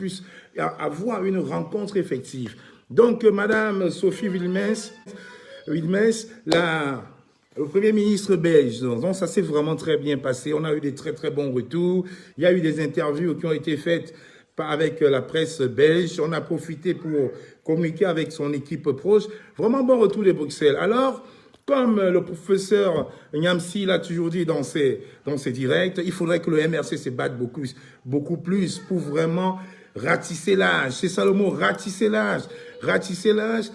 puisse avoir une rencontre effective. Donc, Madame Sophie Wilmès, le Premier ministre belge, donc ça s'est vraiment très bien passé. On a eu des très très bons retours. Il y a eu des interviews qui ont été faites avec la presse belge. On a profité pour communiquer avec son équipe proche. Vraiment bon retour de Bruxelles. Alors, comme le professeur Nyamsi l'a toujours dit dans ses directs, il faudrait que le MRC se batte beaucoup plus pour vraiment ratisser l'âge. C'est ça le mot, ratisser l'âge. Ratisser l'âge,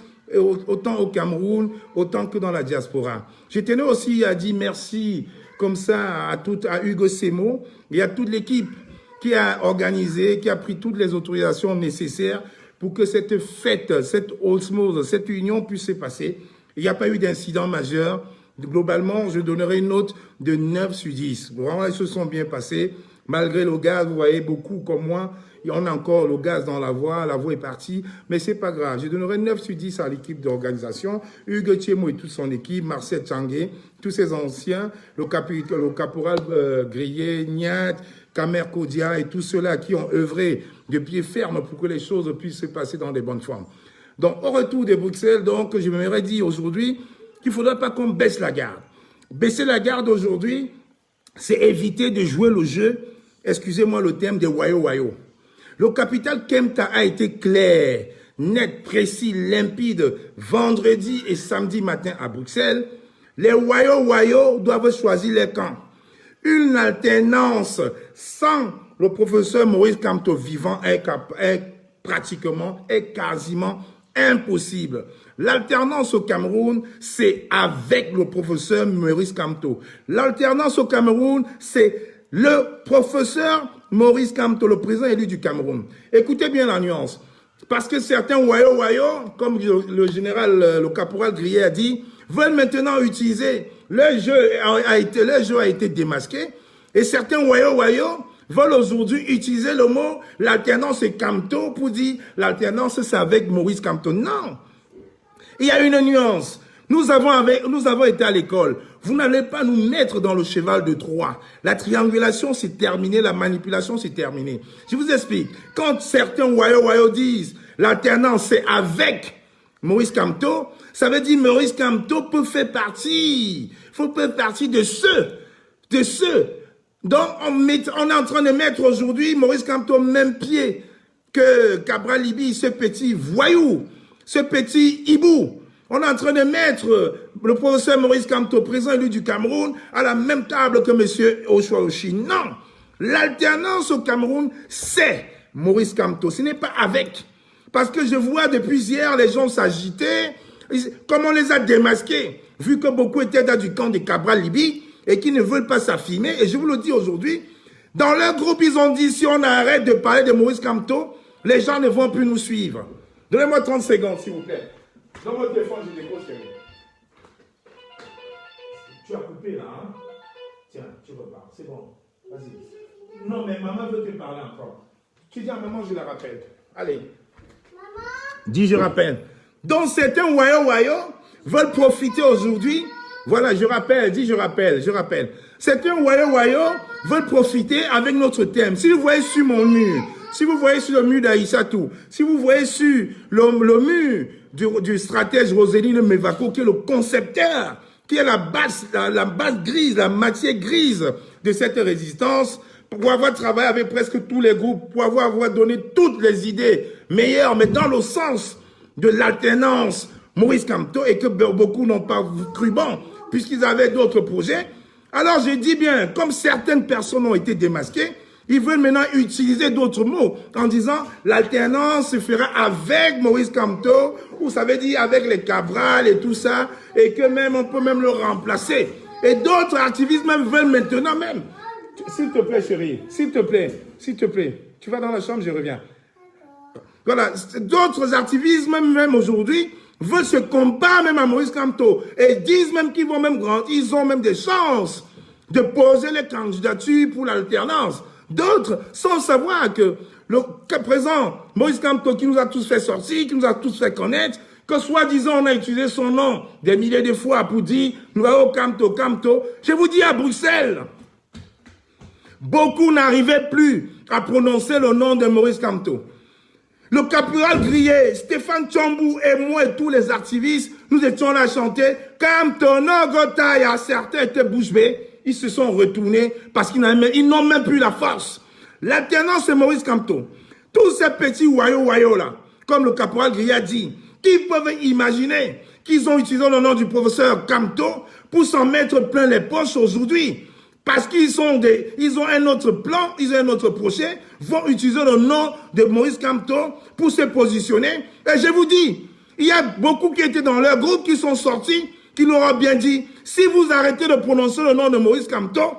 autant au Cameroun, autant que dans la diaspora. Je tenais aussi à dire merci comme ça à Hugo Semo et à toute l'équipe qui a organisé, qui a pris toutes les autorisations nécessaires pour que cette fête, cette osmose, cette union puisse se passer. Il n'y a pas eu d'incident majeur. Globalement, je donnerai une note de 9 sur 10. Vraiment, ils se sont bien passés. Malgré le gaz, vous voyez, beaucoup comme moi, on a encore le gaz dans la voie est partie, mais c'est pas grave. Je donnerai 9 sur 10 à l'équipe d'organisation. Hugues Thiemo et toute son équipe, Marcel Tchangé, tous ces anciens, le caporal Grillé, Niat, Kamer Kodia et tous ceux-là qui ont œuvré de pied ferme pour que les choses puissent se passer dans de bonnes formes. Donc, au retour de Bruxelles, donc, je m'aimerais dire aujourd'hui qu'il ne faudrait pas qu'on baisse la garde. Baisser la garde aujourd'hui, c'est éviter de jouer le jeu, excusez-moi le terme, des wayo-wayo. Le capital Kempta a été clair, net, précis, limpide, vendredi et samedi matin à Bruxelles. Les wayo-wayo doivent choisir les camps. Une alternance sans le professeur Maurice Kamto vivant est quasiment impossible. L'alternance au Cameroun, c'est avec le professeur Maurice Kamto. L'alternance au Cameroun, c'est le professeur Maurice Kamto, le président élu du Cameroun. Écoutez bien la nuance. Parce que certains wayo-wayo, comme le général, le caporal Grillet a dit, veulent maintenant utiliser, le jeu a été démasqué, et certains wayo-wayo veulent aujourd'hui utiliser le mot l'alternance et Kamto pour dire l'alternance c'est avec Maurice Kamto. Non, il y a une nuance. Nous avons été à l'école. Vous n'allez pas nous mettre dans le cheval de Troie. La triangulation c'est terminé, la manipulation c'est terminé. Je vous explique. Quand certains wayo disent l'alternance c'est avec Maurice Kamto, ça veut dire Maurice Kamto peut faire partie de ceux. Donc, on est en train de mettre aujourd'hui Maurice Kamto au même pied que Cabral Libi, ce petit voyou, ce petit hibou. On est en train de mettre le professeur Maurice Kamto, président élu du Cameroun, à la même table que M. Oshwa Oshi. Non, l'alternance au Cameroun, c'est Maurice Kamto. Ce n'est pas avec. Parce que je vois depuis hier les gens s'agiter, comme on les a démasqués, vu que beaucoup étaient dans du camp de Cabral Libi, et qui ne veulent pas s'affirmer. Et je vous le dis aujourd'hui, dans leur groupe, ils ont dit, si on arrête de parler de Maurice Kamto, les gens ne vont plus nous suivre. Donnez-moi 30 secondes, s'il vous plaît. Dans votre téléphone, je décroche, chérie. Tu as coupé, là, hein? Tiens, tu repars, c'est bon. Vas-y. Non, mais maman veut te parler encore. Tu dis à maman, je la rappelle. Allez. Maman? Dis, je rappelle. Donc, certains wayo veulent profiter aujourd'hui. Voilà, je rappelle. Certains wayo veulent profiter avec notre thème. Si vous voyez sur mon mur, si vous voyez sur le mur d'Aïssatou, si vous voyez sur le mur du stratège Roséline Mevako, qui est le concepteur, qui est la base grise, la matière grise de cette résistance, pour avoir travaillé avec presque tous les groupes, pour avoir donné toutes les idées meilleures, mais dans le sens de l'alternance Maurice Kamto, et que beaucoup n'ont pas cru bon, puisqu'ils avaient d'autres projets. Alors je dis bien, comme certaines personnes ont été démasquées, ils veulent maintenant utiliser d'autres mots en disant l'alternance se fera avec Maurice Kamto, ou ça veut dire avec les Cabral et tout ça, et que même on peut même le remplacer. Et d'autres activistes même veulent maintenant même. S'il te plaît chérie, s'il te plaît, tu vas dans la chambre, je reviens. Voilà, d'autres activistes même aujourd'hui veulent se comparer même à Maurice Kamto et disent même qu'ils vont même grandir, ils ont même des chances de poser les candidatures pour l'alternance. D'autres, sans savoir que le cas présent, Maurice Kamto qui nous a tous fait sortir, qui nous a tous fait connaître, que soi-disant on a utilisé son nom des milliers de fois pour dire « Nous avons Kamto ». Je vous dis à Bruxelles, beaucoup n'arrivaient plus à prononcer le nom de Maurice Kamto. Le caporal Grillet, Stéphane Tchambou et moi et tous les activistes, nous étions là à chanter « Kamto no Gotaya ». Certains étaient bouche bée, ils se sont retournés parce qu'ils n'ont même plus la force. L'alternance, c'est Maurice Kamto. Tous ces petits wayo là, comme le caporal Grillet a dit, qui peuvent imaginer qu'ils ont utilisé le nom du professeur Kamto pour s'en mettre plein les poches aujourd'hui. Parce qu'ils ont un autre plan, ils ont un autre projet, vont utiliser le nom de Maurice Kamto pour se positionner. Et je vous dis, il y a beaucoup qui étaient dans leur groupe qui sont sortis, qui leur ont bien dit, si vous arrêtez de prononcer le nom de Maurice Kamto,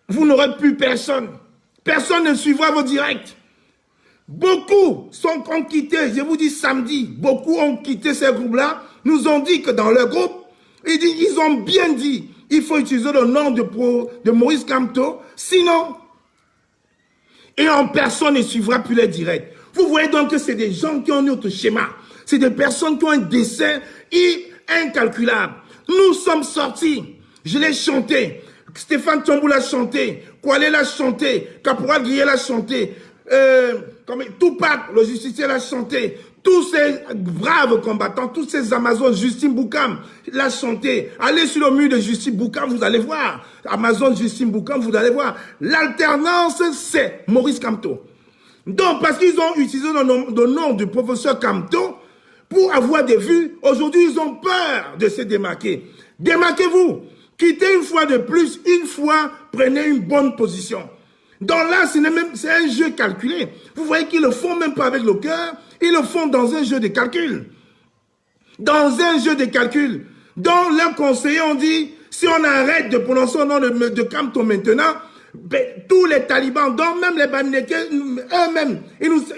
vous n'aurez plus personne. Personne ne suivra vos directs. Beaucoup ont quitté, je vous dis samedi, beaucoup ont quitté ces groupes-là, nous ont dit que dans leur groupe, ils ont bien dit, il faut utiliser le nom de Maurice Kamto, sinon, et en personne ne suivra plus les directs. Vous voyez donc que c'est des gens qui ont un autre schéma. C'est des personnes qui ont un dessin incalculable. Nous sommes sortis, je l'ai chanté, Stéphane Tchambou l'a chanté, Kwale l'a chanté, Caporal Grillet l'a chanté, Tupac, le justicier, l'a chanté. Tous ces braves combattants, tous ces Amazones, Justine Boukam l'a chanté. Allez sur le mur de Justine Boukam, vous allez voir. Amazon Justine Boukam, vous allez voir. L'alternance, c'est Maurice Kamto. Donc, parce qu'ils ont utilisé le nom du professeur Kamto pour avoir des vues, aujourd'hui, ils ont peur de se démarquer. Démarquez-vous. Quittez une fois de plus, une fois, prenez une bonne position. Donc là, c'est un jeu calculé. Vous voyez qu'ils le font même pas avec le cœur, ils le font dans un jeu de calcul. Dans un jeu de calcul. Donc leurs conseillers ont dit, si on arrête de prononcer le nom de Kamto maintenant, ben, tous les talibans, donc même les Bamileke, eux-mêmes,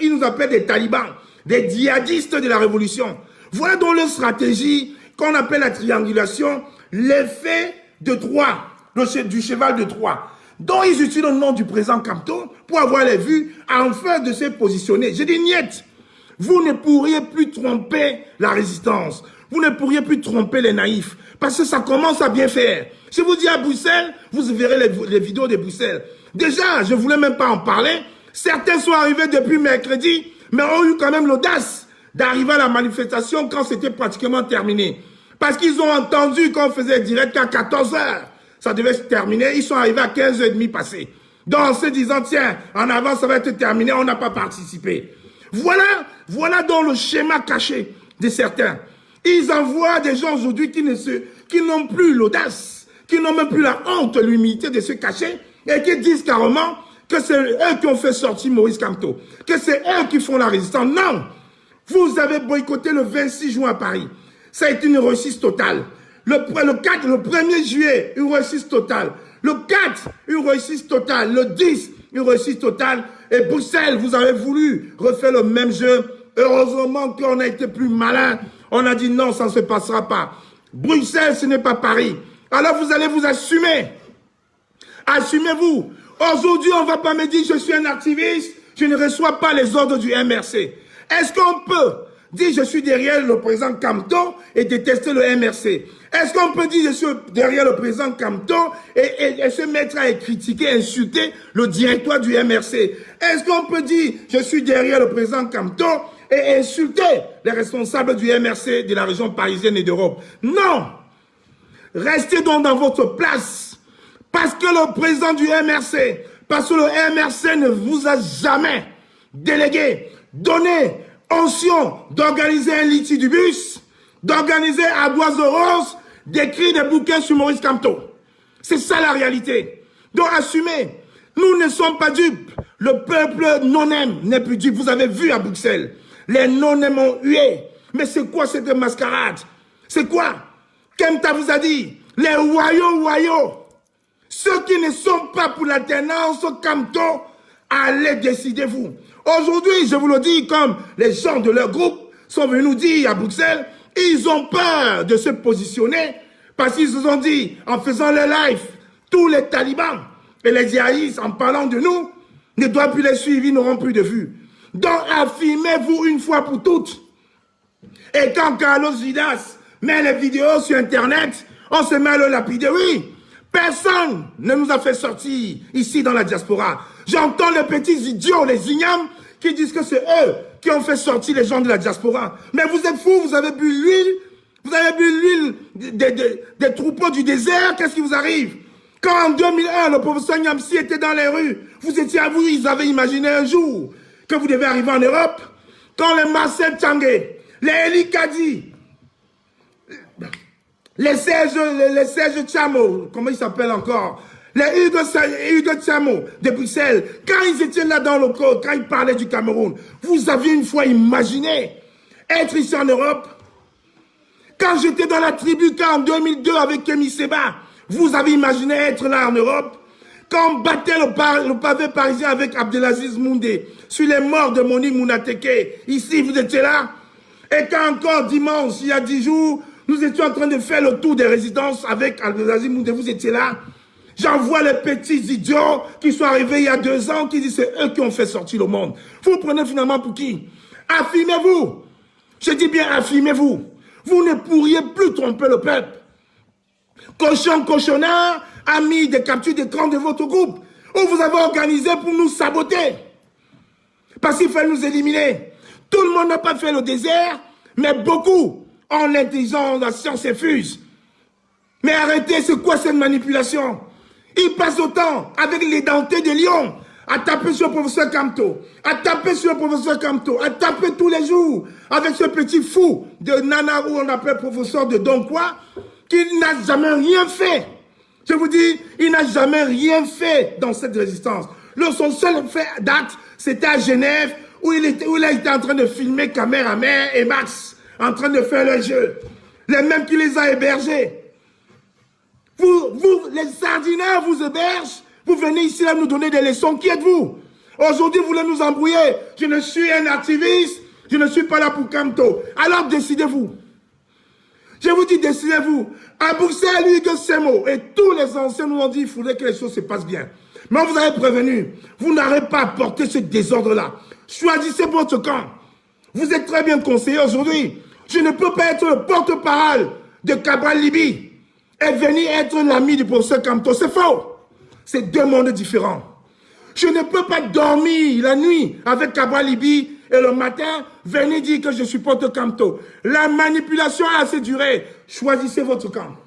ils nous appellent des talibans, des djihadistes de la révolution. Voilà donc leur stratégie qu'on appelle la triangulation, l'effet de Troie, du cheval de Troie. Donc, ils utilisent le nom du président Kamto pour avoir les vues afin de se positionner. Je dis niet. Vous ne pourriez plus tromper la résistance. Vous ne pourriez plus tromper les naïfs. Parce que ça commence à bien faire. Je vous dis à Bruxelles, vous verrez les vidéos de Bruxelles. Déjà, je ne voulais même pas en parler. Certains sont arrivés depuis mercredi, mais ont eu quand même l'audace d'arriver à la manifestation quand c'était pratiquement terminé. Parce qu'ils ont entendu qu'on faisait direct à 14 h. Ça devait se terminer, ils sont arrivés à 15h30 passé. Donc en se disant, tiens, en avant ça va être terminé, on n'a pas participé. Voilà donc le schéma caché de certains. Ils envoient des gens aujourd'hui qui n'ont plus l'audace, qui n'ont même plus la honte, l'humilité de se cacher, et qui disent carrément que c'est eux qui ont fait sortir Maurice Kamto, que c'est eux qui font la résistance. Non! Vous avez boycotté le 26 juin à Paris. Ça a été une réussite totale. Le 1er juillet, une réussite totale. Le 4, une réussite totale. Le 10, une réussite totale. Et Bruxelles, vous avez voulu refaire le même jeu. Heureusement qu'on a été plus malin. On a dit non, ça ne se passera pas. Bruxelles, ce n'est pas Paris. Alors vous allez vous assumer. Assumez-vous. Aujourd'hui, on ne va pas me dire je suis un activiste, je ne reçois pas les ordres du MRC. Est-ce qu'on peut dire je suis derrière le président Kamto et détester le MRC? Est-ce qu'on peut dire je suis derrière le président Kamto et se mettre à critiquer, insulter le directoire du MRC? Est-ce qu'on peut dire je suis derrière le président Kamto et insulter les responsables du MRC de la région parisienne et d'Europe? Non! Restez donc dans votre place. Parce que le président du MRC, parce que le MRC ne vous a jamais délégué, donné option d'organiser un litidibus, d'organiser à Boiseau Rose, d'écrire des bouquins sur Maurice Kamto. C'est ça la réalité. Donc assumez, nous ne sommes pas dupes. Le peuple non-aime n'est plus dupe. Vous avez vu à Bruxelles, les non-aime ont hué. Mais c'est quoi cette mascarade? C'est quoi? Kemta vous a dit, les wayo. Ceux qui ne sont pas pour l'alternance Kamto, allez décider vous. Aujourd'hui, je vous le dis, comme les gens de leur groupe sont venus nous dire à Bruxelles, ils ont peur de se positionner parce qu'ils se sont dit, en faisant le live, tous les talibans et les djihadistes, en parlant de nous, ne doivent plus les suivre, ils n'auront plus de vues. Donc, affirmez-vous une fois pour toutes. Et quand Carlos Vidas met les vidéos sur Internet, on se met à le lapider. Oui, personne ne nous a fait sortir ici dans la diaspora. J'entends les petits idiots, les ignames, qui disent que c'est eux qui ont fait sortir les gens de la diaspora. Mais vous êtes fous, vous avez bu l'huile, des troupeaux du désert, qu'est-ce qui vous arrive? Quand en 2001, le professeur Nyamsi était dans les rues, vous étiez à vous, ils avaient imaginé un jour que vous devez arriver en Europe. Quand les Marcel Tchangé, les Eli Kadi, les Serge Tchamo, comment ils s'appellent encore? Les Hugo Tchamo de Bruxelles, quand ils étaient là dans le code, quand ils parlaient du Cameroun, vous aviez une fois imaginé être ici en Europe? Quand j'étais dans la tribu, en 2002 avec Kémy Seba, vous avez imaginé être là en Europe? Quand on battait le pavé parisien avec Abdelaziz Moundé sur les morts de Monique Mounateke, ici vous étiez là? Et quand encore dimanche, il y a 10 jours, nous étions en train de faire le tour des résidences avec Abdelaziz Moundé, vous étiez là? J'en vois les petits idiots qui sont arrivés il y a 2 ans, qui disent c'est eux qui ont fait sortir le monde. Vous prenez finalement pour qui? Affirmez-vous. Je dis bien affirmez-vous. Vous ne pourriez plus tromper le peuple. Cochon, cochonnard a mis des captures d'écran de votre groupe où vous avez organisé pour nous saboter. Parce qu'il fallait nous éliminer. Tout le monde n'a pas fait le désert, mais beaucoup ont l'intelligence, la science infuse. Mais arrêtez, c'est quoi cette manipulation? Il passe autant avec les dentés de Lyon à taper sur le professeur Kamto, à taper sur le professeur Kamto, à taper tous les jours avec ce petit fou de Nana où on appelle professeur de Donkwa, qui n'a jamais rien fait. Je vous dis, il n'a jamais rien fait dans cette résistance. Son seul fait date, c'était à Genève, où il a été en train de filmer Caméraman et Max, en train de faire le jeu. Les mêmes qui les a hébergés. Vous, les sardinaires vous hébergent, vous venez ici là nous donner des leçons. Qui êtes-vous? Aujourd'hui, vous voulez nous embrouiller. Je ne suis un activiste, je ne suis pas là pour Kamto. Alors décidez-vous. Je vous dis, décidez-vous. À Bruxelles, Hugo Semo et tous les anciens nous ont dit qu'il faudrait que les choses se passent bien. Mais on vous avait prévenu, vous n'aurez pas à porter ce désordre-là. Choisissez votre camp. Vous êtes très bien conseillé aujourd'hui. Je ne peux pas être le porte-parole de Cabral Libye et venir être l'ami du professeur Kamto. C'est faux. C'est 2 mondes différents. Je ne peux pas dormir la nuit avec Cabral Libye et le matin, venez dire que je supporte Kamto. La manipulation a assez duré. Choisissez votre camp.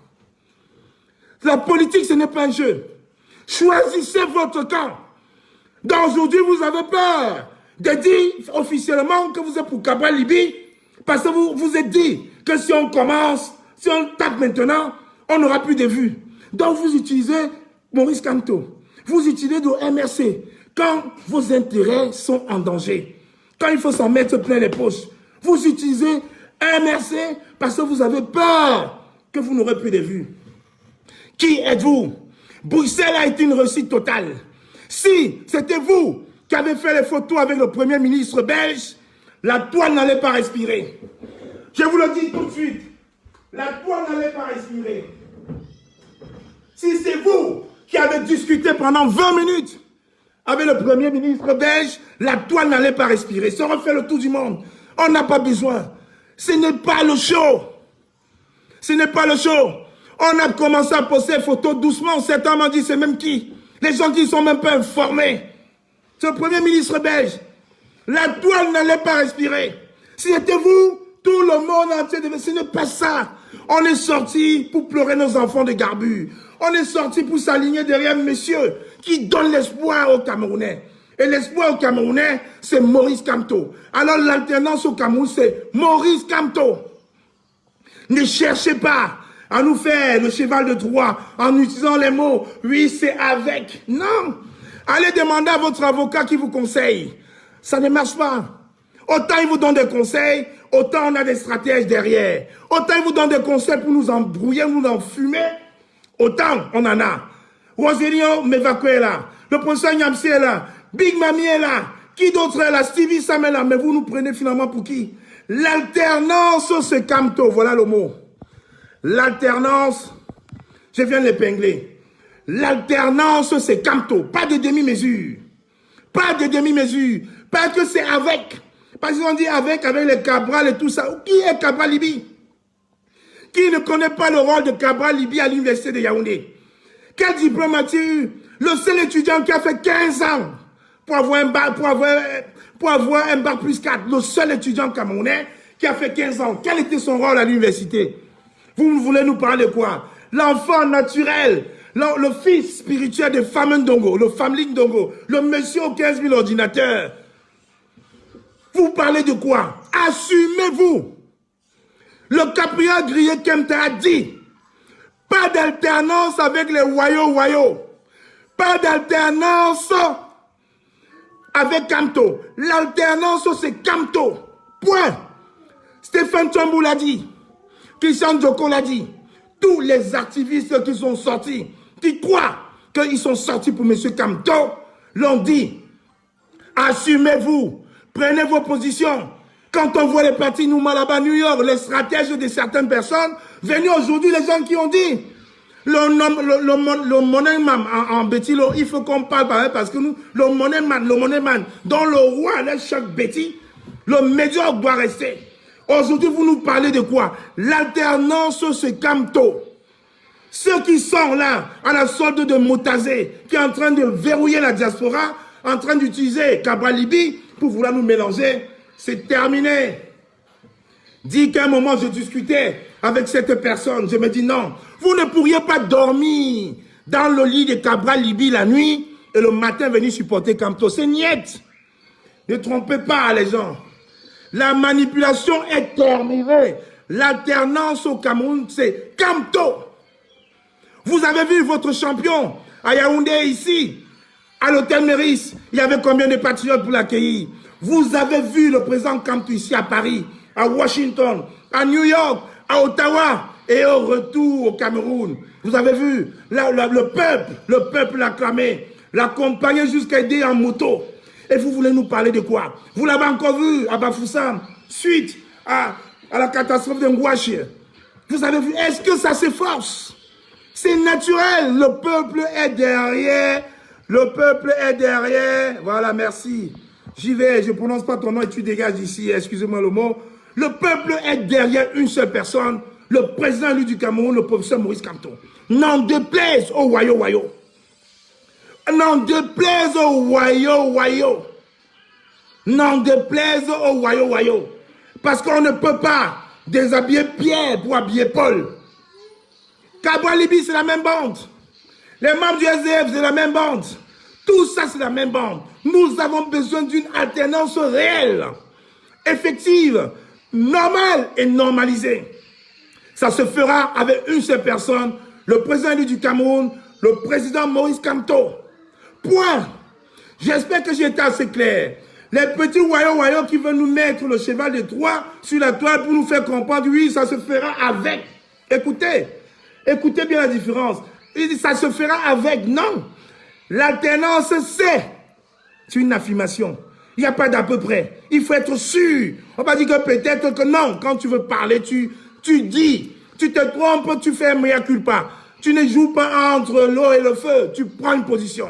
La politique, ce n'est pas un jeu. Choisissez votre camp. Donc aujourd'hui, vous avez peur de dire officiellement que vous êtes pour Cabral Libye, parce que vous vous êtes dit que si on commence, si on tape maintenant, on n'aura plus de vues. Donc vous utilisez Maurice Kamto. Vous utilisez le MRC quand vos intérêts sont en danger. Quand il faut s'en mettre plein les poches. Vous utilisez MRC parce que vous avez peur que vous n'aurez plus de vues. Qui êtes-vous? Bruxelles a été une réussite totale. Si c'était vous qui avez fait les photos avec le Premier ministre belge, la toile n'allait pas respirer. Je vous le dis tout de suite. La toile n'allait pas respirer. Si c'est vous qui avez discuté pendant 20 minutes avec le Premier ministre belge, la toile n'allait pas respirer. Ça aurait fait le tour du monde. On n'a pas besoin. Ce n'est pas le show. Ce n'est pas le show. On a commencé à poster les photos doucement. Certains m'ont dit, c'est même qui? Les gens qui ne sont même pas informés. C'est le Premier ministre belge. La toile n'allait pas respirer. Si c'était vous, tout le monde entier devait... Ce n'est pas ça. On est sorti pour pleurer nos enfants de Garbu. On est sorti pour s'aligner derrière monsieur qui donne l'espoir aux Camerounais. Et l'espoir aux Camerounais, c'est Maurice Kamto. Alors l'alternance au Cameroun, c'est Maurice Kamto. Ne cherchez pas à nous faire le cheval de Troie en utilisant les mots « oui, c'est avec ». Non. Allez demander à votre avocat qui vous conseille. Ça ne marche pas. Autant il vous donne des conseils, autant on a des stratèges derrière. Autant il vous donne des conseils pour nous embrouiller, nous enfumer, autant on en a. Roselio Mevaco est là. Le professeur Nyamsi est là. Big Mami est là. Qui d'autre est là? Stevie Sam est là. Mais vous nous prenez finalement pour qui? L'alternance, c'est Kamto. Voilà le mot. L'alternance, je viens de l'épingler. L'alternance, c'est Kamto. Pas de demi-mesure. Pas de demi-mesure. Parce que c'est avec. Parce qu'ils ont dit avec les Cabral et tout ça. Qui est Cabral Libye? Qui ne connaît pas le rôle de Cabral Libye à l'université de Yaoundé? Quel diplôme as-tu eu? Le seul étudiant qui a fait 15 ans pour avoir un bac plus 4. Le seul étudiant camerounais qui a fait 15 ans. Quel était son rôle à l'université? Vous voulez nous parler de quoi? L'enfant naturel, le fils spirituel de Fameux Ndongo, le Family Ndongo, le monsieur aux 15 000 ordinateurs. Vous parlez de quoi? Assumez-vous. Le Capriat Grillé Kemta a dit, pas d'alternance avec les wayo. Pas d'alternance avec Kamto. L'alternance, c'est Kamto. Point. Stéphane Tchambou l'a dit. Christian Djoko l'a dit. Tous les activistes qui sont sortis, qui croient qu'ils sont sortis pour M. Kamto, l'ont dit. Assumez-vous. Prenez vos positions. Quand on voit les partis Nouma là-bas, New York, les stratèges de certaines personnes, venez aujourd'hui les gens qui ont dit le money man en Betty, il faut qu'on parle par parce que nous, le money man, dont le roi allait chaque Betty, le médiocre doit rester. Aujourd'hui, vous nous parlez de quoi? L'alternance, c'est Kamto. Ceux qui sont là, à la solde de Motazé, qui est en train de verrouiller la diaspora, en train d'utiliser Cabral Libi pour vouloir nous mélanger, c'est terminé. Dis qu'à un moment, je discutais avec cette personne. Je me dis non, vous ne pourriez pas dormir dans le lit de Cabral Libi la nuit et le matin venir supporter Kamto. C'est niette. Ne trompez pas les gens. La manipulation est terminée. L'alternance au Cameroun, c'est Kamto. Vous avez vu votre champion à Yaoundé ici, à l'hôtel Méris. Il y avait combien de patriotes pour l'accueillir? Vous avez vu le président Kamto ici à Paris, à Washington, à New York, à Ottawa et au retour au Cameroun. Vous avez vu le peuple l'acclamait, l'accompagnait jusqu'à aider en moto. Et vous voulez nous parler de quoi? Vous l'avez encore vu à Bafoussam, suite à la catastrophe de Ngouachi. Vous avez vu, est-ce que ça s'efforce? C'est naturel, le peuple est derrière. Le peuple est derrière. Voilà, merci. J'y vais, je ne prononce pas ton nom et tu dégages d'ici, excusez-moi le mot. Le peuple est derrière une seule personne, le président du Cameroun, le professeur Maurice Kamto. N'en déplaise au wayo. N'en déplaise au wayo. N'en déplaise au wayo. Parce qu'on ne peut pas déshabiller Pierre pour habiller Paul. Cabral Libi, c'est la même bande. Les membres du SDF, c'est la même bande. Tout ça, c'est la même bande. Nous avons besoin d'une alternance réelle, effective, normale et normalisée. Ça se fera avec une seule personne, le président du Cameroun, le président Maurice Kamto. Point. J'espère que j'ai été assez clair. Les petits wayo qui veulent nous mettre le cheval de Troie sur la toile pour nous faire comprendre, oui, ça se fera avec. Écoutez bien la différence. Il dit, ça se fera avec. Non. L'alternance, c'est une affirmation. Il n'y a pas d'à peu près. Il faut être sûr. On va dire que peut-être que non. Quand tu veux parler, tu dis. Tu te trompes, tu fais un mea culpa. Tu ne joues pas entre l'eau et le feu. Tu prends une position.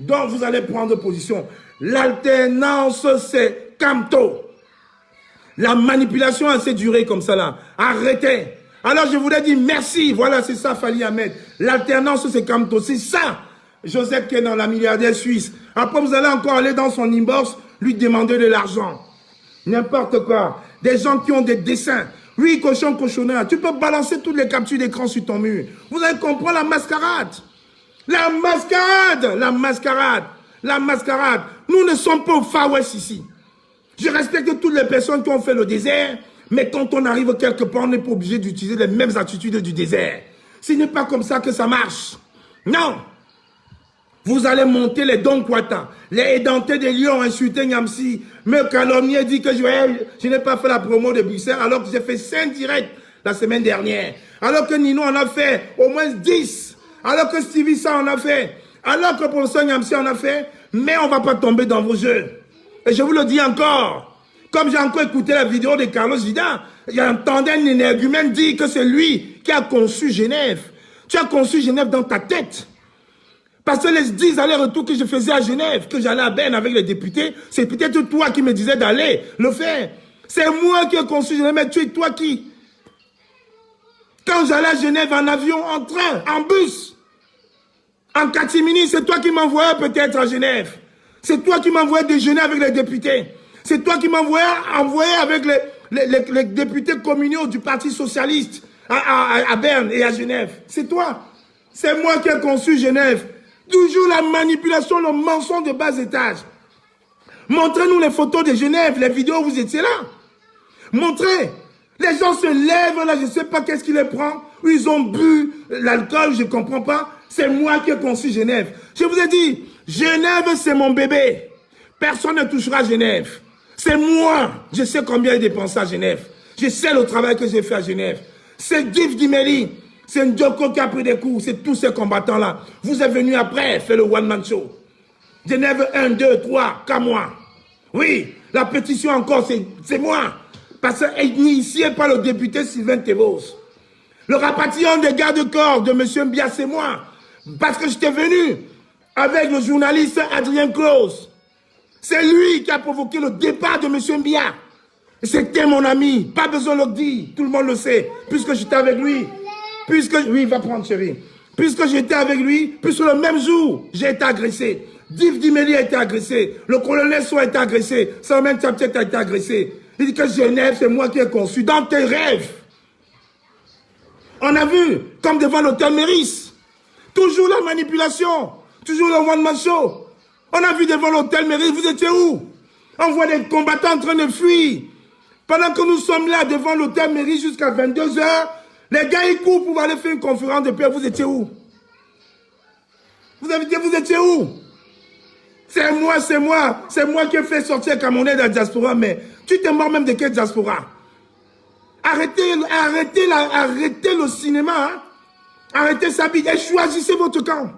Donc, vous allez prendre position. L'alternance, c'est Kamto. La manipulation a assez duré comme ça là. Arrêtez. Alors, je voulais dire merci. Voilà, c'est ça, Fali Ahmed. L'alternance, c'est Kamto. C'est ça. Joseph Kenan, la milliardaire suisse. Après, vous allez encore aller dans son inbox, lui demander de l'argent. N'importe quoi. Des gens qui ont des dessins. Oui, cochonneur. Tu peux balancer toutes les captures d'écran sur ton mur. Vous allez comprendre la mascarade. La mascarade. Nous ne sommes pas au Far West ici. Je respecte toutes les personnes qui ont fait le désert, mais quand on arrive quelque part, on n'est pas obligé d'utiliser les mêmes attitudes du désert. Ce n'est pas comme ça que ça marche. Non. Vous allez monter les Don Kwata, les édentés des lions, insulter Nyamsi, me calomnier, dit que je n'ai pas fait la promo de Bruxelles, alors que j'ai fait 5 directs la semaine dernière. Alors que Nino en a fait au moins 10. Alors que Stevie ça en a fait. Alors que le professeur Nyamsi en a fait. Mais on ne va pas tomber dans vos jeux. Et je vous le dis encore. Comme j'ai encore écouté la vidéo de Carlos Vida, j'entendais un énergumène dire que c'est lui qui a conçu Genève. Tu as conçu Genève dans ta tête. Parce que les 10 allers-retours que je faisais à Genève, que j'allais à Berne avec les députés, c'est peut-être toi qui me disais d'aller le faire. C'est moi qui ai conçu Genève, mais tu es toi qui? Quand j'allais à Genève en avion, en train, en bus, en catimini, c'est toi qui m'envoyais peut-être à Genève. C'est toi qui m'envoyais déjeuner avec les députés. C'est toi qui m'envoyais avec les députés communaux du Parti Socialiste à Berne et à Genève. C'est toi. C'est moi qui ai conçu Genève. Toujours la manipulation, le mensonge de bas étage. Montrez-nous les photos de Genève, les vidéos, vous étiez là. Montrez. Les gens se lèvent là, je ne sais pas qu'est-ce qui les prend. Ils ont bu l'alcool, je ne comprends pas. C'est moi qui ai conçu Genève. Je vous ai dit, Genève, c'est mon bébé. Personne ne touchera Genève. C'est moi. Je sais combien il dépense à Genève. Je sais le travail que j'ai fait à Genève. C'est Div Dimeli. C'est Ndjoko qui a pris des coups. C'est tous ces combattants-là. Vous êtes venus après faire le one-man show. Genève 1, 2, 3, qu'à moi. Oui, la pétition encore, c'est moi. Parce qu'initié par le député Sylvain Thévos. Le rapatriement des gardes-corps de M. Mbia, c'est moi. Parce que j'étais venu avec le journaliste Adrien Close. C'est lui qui a provoqué le départ de M. Mbia. C'était mon ami. Pas besoin de le dire. Tout le monde le sait. Puisque j'étais avec lui. Oui, il va prendre, chérie. Puisque j'étais avec lui, puisque le même jour, j'ai été agressé. Div Dimeli a été agressé. Le colonel So a été agressé. Samuel Tchapchet a été agressé. Il dit que Genève, c'est moi qui ai conçu. Dans tes rêves. On a vu, comme devant l'hôtel Méris. Toujours la manipulation. Toujours le one-man show. On a vu devant l'hôtel Méris, vous étiez où? On voit des combattants en train de fuir. Pendant que nous sommes là devant l'hôtel Méris jusqu'à 22 h, les gars ils courent pour aller faire une conférence de paix. Vous étiez où? Vous avez dit, vous étiez où? C'est moi qui ai fait sortir Camerounais de la diaspora, mais tu t'es mort même de quelle diaspora? Arrêtez le cinéma, hein? Arrêtez ça, et choisissez votre camp.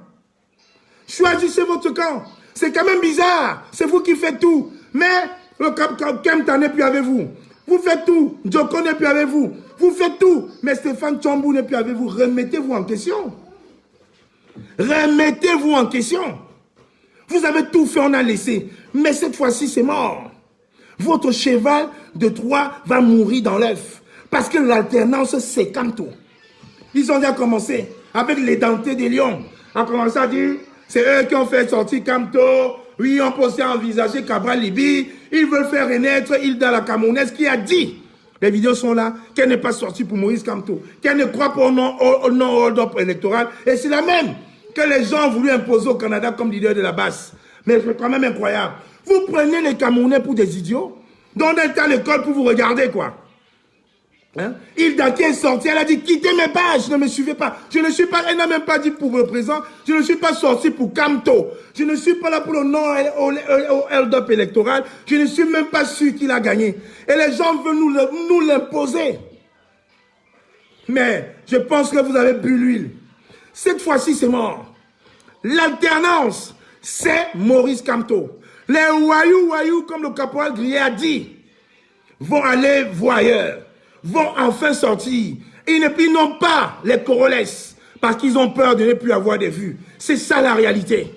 Choisissez votre camp. C'est quand même bizarre. C'est vous qui faites tout. Mais le Kemta n'est plus avec vous. Vous faites tout. Djoko n'est plus avec vous. Vous faites tout. Mais Stéphane Tchambou n'est plus avec vous. Remettez-vous en question. Remettez-vous en question. Vous avez tout fait, on a laissé. Mais cette fois-ci, c'est mort. Votre cheval de Troie va mourir dans l'œuf. Parce que l'alternance, c'est comme tout. Ils ont déjà commencé avec les dentés des lions. On a commencé à dire, c'est eux qui ont fait sortir Camto. Oui, on peut aussi envisager Cabral Libi. Ils veulent faire renaître Hilda la Camerounaise qui a dit, les vidéos sont là, qu'elle n'est pas sortie pour Maurice Kamto, qu'elle ne croit pas au non-hold-up électoral. Et c'est la même que les gens ont voulu imposer au Canada comme leader de la base. Mais c'est quand même incroyable. Vous prenez les Camerounais pour des idiots, dont elle est à l'école pour vous regarder, quoi. Hein? Hilda qui est sortie, elle a dit quittez mes pages, ne me suivez pas. Je ne suis pas, elle n'a même pas dit pour le présent, je ne suis pas sorti pour Kamto. Je ne suis pas là pour le non-hold-up électoral. Je ne suis même pas sûr qu'il a gagné. Et les gens veulent nous l'imposer. Mais je pense que vous avez bu l'huile. Cette fois-ci, c'est mort. L'alternance, c'est Maurice Kamto. Les voyous, comme le caporal Grillet a dit, vont aller voir ailleurs. Vont enfin sortir. Ils n'ont pas les Coroles parce qu'ils ont peur de ne plus avoir de vues. C'est ça la réalité.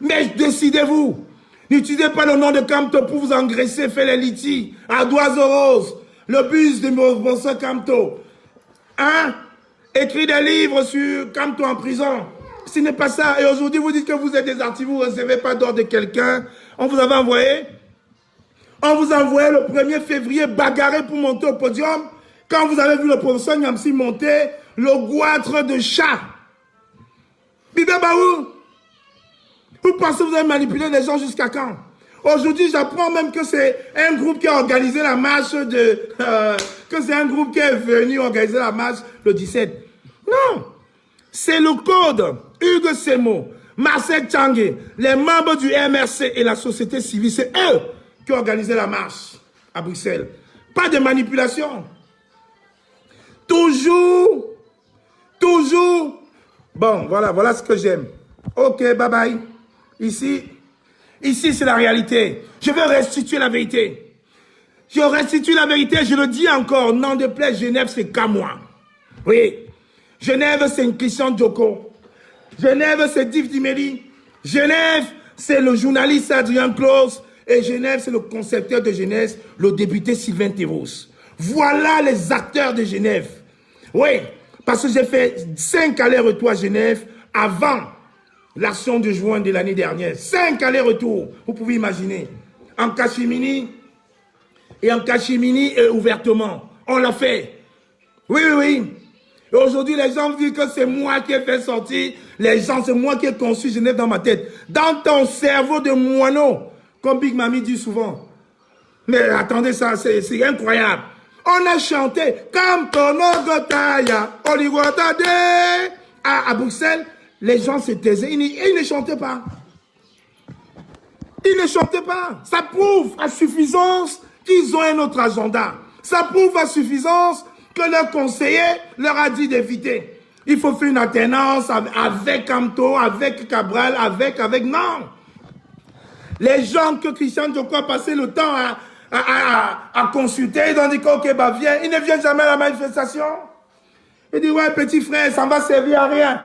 Mais décidez-vous. N'utilisez pas le nom de Kamto pour vous engraisser, faire les litis à d'oiseaux roses. Le bus de Bonsoir Kamto. Hein? Écrit des livres sur Kamto en prison. Ce n'est pas ça. Et aujourd'hui, vous dites que vous êtes des artistes, vous ne recevez pas d'ordre de quelqu'un. On vous avait envoyé. On vous a envoyé le 1er février bagarrer pour monter au podium. Quand vous avez vu le professeur Nyamsi monter, le goitre de chat. Bida Baou. Vous pensez que vous avez manipulé les gens jusqu'à quand? Aujourd'hui, j'apprends même que c'est un groupe qui a organisé la marche que c'est un groupe qui est venu organiser la marche le 17. Non. C'est le code. Hugues Semo, Marcel Tchangé, les membres du MRC et la société civile, c'est eux qui ont organisé la marche à Bruxelles. Pas de manipulation. Toujours. Bon, voilà ce que j'aime. Ok, bye bye. Ici, c'est la réalité. Je veux restituer la vérité. Je restitue la vérité, je le dis encore. N'en déplaise, Genève, c'est qu'à moi. Oui. Genève, c'est une Christian Djoko. Genève, c'est Div Dimeli. Genève, c'est le journaliste Adrien Close. Et Genève, c'est le concepteur de Genève, le député Sylvain Thévos. Voilà les acteurs de Genève. Oui, parce que j'ai fait 5 allers-retours à Genève avant L'action de juin de l'année dernière, 5 allers-retours, vous pouvez imaginer. En cachemini et ouvertement. On l'a fait. Oui, oui, oui. Et aujourd'hui, les gens disent que c'est moi qui ai fait sortir les gens, c'est moi qui ai conçu Genève dans ma tête. Dans ton cerveau de moineau, comme Big Mami dit souvent. Mais attendez ça, c'est incroyable. On a chanté comme Tono Gotaya, Oligotade. À Bruxelles, les gens se taisaient, ils ne chantaient pas. Ils ne chantaient pas. Ça prouve à suffisance qu'ils ont un autre agenda. Ça prouve à suffisance que leur conseiller leur a dit d'éviter. Il faut faire une alternance avec Camto, avec Cabral, avec... Non. Les gens que Christian Djoko a passé le temps à consulter, ils ont dit ok, bah viens. Ils ne viennent jamais à la manifestation. Il dit ouais, petit frère, ça ne va servir à rien.